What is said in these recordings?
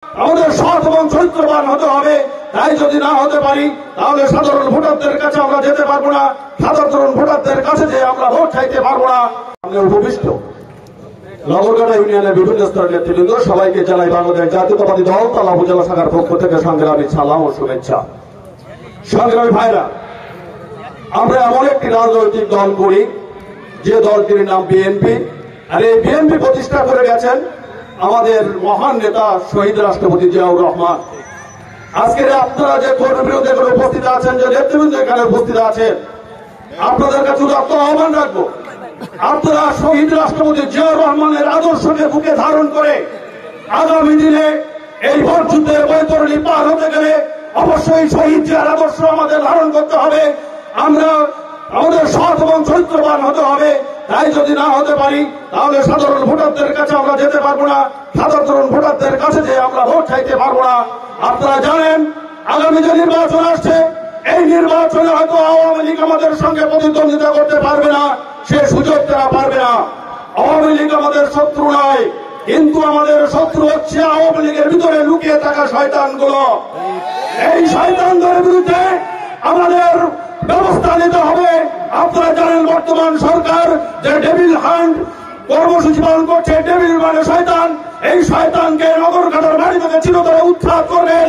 আমাদের সৎ এবং চরিত্রবান হতে হবে। তাই যদি না হতে পারি তাহলে সাধারণ ভোটারদের কাছে আমরা যেতে পারবো না, সাধারণ ভোটারদের কাছে যে আমরা ভোট চাইতে পারবো না। আমি উপবিষ্ট নগরকাটা ইউনিয়নের বিভিন্ন স্তরের নেতৃবৃন্দ সবাইকে জানাই বাংলাদেশ জাতীয়তাবাদী দল তালা উপজেলা শাখার পক্ষ থেকে সংগ্রামী সালাম ও শুভেচ্ছা। সংগ্রামী ভাইরা, আমরা এমন একটি রাজনৈতিক দল করি যে দলটির নাম বিএনপি। আর এই বিএনপি প্রতিষ্ঠা করে গেছেন আমাদের মহান নেতা শহীদ রাষ্ট্রপতি জিয়াউর রহমান। আজকে আপনারা যে কর্মীবৃন্দ এখানে উপস্থিত আছেন, যে নেতৃবৃন্দ এখানে উপস্থিত আছেন, আপনাদের কাছে উদাত্ত আহ্বান রাখবো, আপনারা শহীদ রাষ্ট্রপতি জিয়াউর রহমানের আদর্শকে বুকে ধারণ করে আগামী দিনে এই ভোট যুদ্ধের বৈতরণী পার হতে গেলে অবশ্যই শহীদ জিয়ার আদর্শ আমাদের ধারণ করতে হবে। আমরা আমাদের সৎ এবং চরিত্রবান হতে হবে। তাই যদি না হতে পারি তাহলে সাধারণ ভোটারদের কাছে আমরা যেতে পারবো না, সাধারণ ভোটারদের কাছে যে আমরা ভোট চাইতে পারবো না। আপনারা জানেন আগামী যে নির্বাচন আসছে, এই নির্বাচনে হয়তো আওয়ামী লীগ আমাদের সঙ্গে প্রতিদ্বন্দ্বিতা করতে পারবে না, সে সুযোগ তারা পারবে না। আওয়ামী লীগ আমাদের শত্রু নয়, কিন্তু আমাদের শত্রু হচ্ছে আওয়ামী লীগের ভিতরে লুকিয়ে থাকা শয়তানগুলো। এই শয়তানদের বিরুদ্ধে আমাদের ব্যবস্থা নিতে হবে। আপনারা জানেন বর্তমান সরকার যে ডেভিল হান্ট কর্মসূচি পালন করছে, ডেভিল মানে শয়তান, এই শয়তানকে নগরকাটার বাড়ি থেকে চিরতরে উৎখাত করবেন।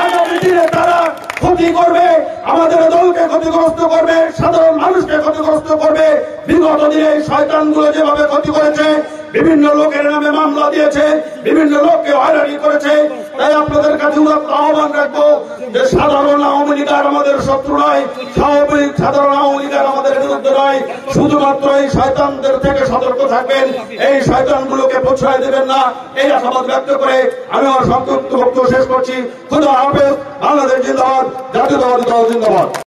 আগামী দিনে তারা ক্ষতি করবে, আমাদের দলকে ক্ষতিগ্রস্ত করবে, সাধারণ মানুষকে ক্ষতিগ্রস্ত করবে। বিগত দিনে এই শয়তানগুলো যেভাবে ক্ষতি করেছে, বিভিন্ন লোকের নামে মামলা দিয়েছে, বিভিন্ন লোককে হয়রানি করেছে। তাই আপনাদের কাছে আহ্বান রাখবো যে সাধারণ আওয়ামী লীগ আর আমাদের শত্রু নয়, সাধারণ আওয়ামী লীগ আর আমাদের বিরুদ্ধে নয়। শুধুমাত্র এই শয়তানদের থেকে সতর্ক থাকবেন, এই শয়তানগুলোকে প্রশ্রয় দেবেন না, এই আশাবাদ ব্যক্ত করে আমি আমার সংক্ষিপ্ত বক্তব্য শেষ করছি। খুদা হাফেজ। বাংলাদেশ জিন্দাবাদ, জাতীয়তাবাদী দল জিন্দাবাদ।